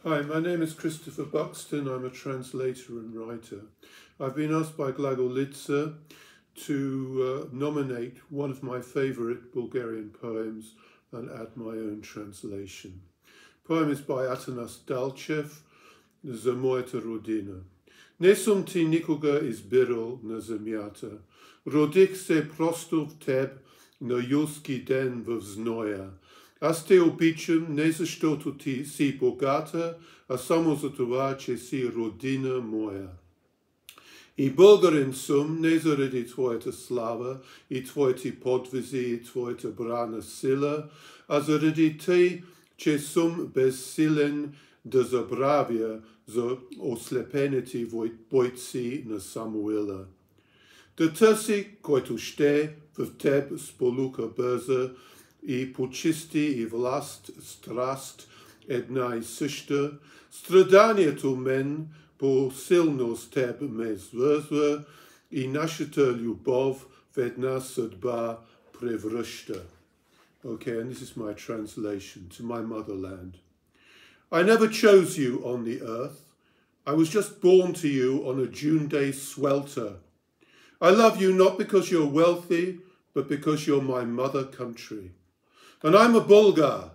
Hi, my name is Christopher Buxton. I'm a translator and writer. I've been asked by Glagolica to nominate one of my favourite Bulgarian poems and add my own translation. The poem is by Atanas Dalchev, За моята родина. Не съм ти никога избирал на земята. Родих се просто в теб на юлски ден в зноя. Аз те обичам не защото ти си богата, а само за това, че си родина моя. И българин съм не заради твоята слава и твоите подвизи и твоята брана сила, а заради тъй, че съм безсилен да забравя за ослепените бойци на Самуила. Да търси, който ще в теб сполука бърза и почисти и власт, страст една и съща, страданието мен по-силно с теб ме свързва и нашата любов в една съдба превръща. Okay, and this is my translation to my motherland. I never chose you on the earth. I was just born to you on a June day swelter. I love you not because you're wealthy, but because you're my mother country. And I'm a Bulgar,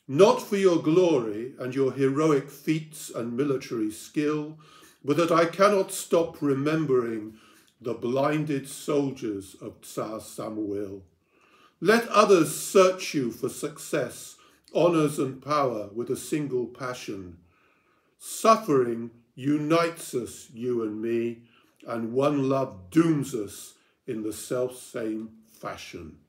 not for your glory and your heroic feats and military skill, but that I cannot stop remembering the blinded soldiers of Tsar Samuil. Let others search you for success, honours and power with a single passion. Suffering unites us, you and me, and one love dooms us in the self-same fashion.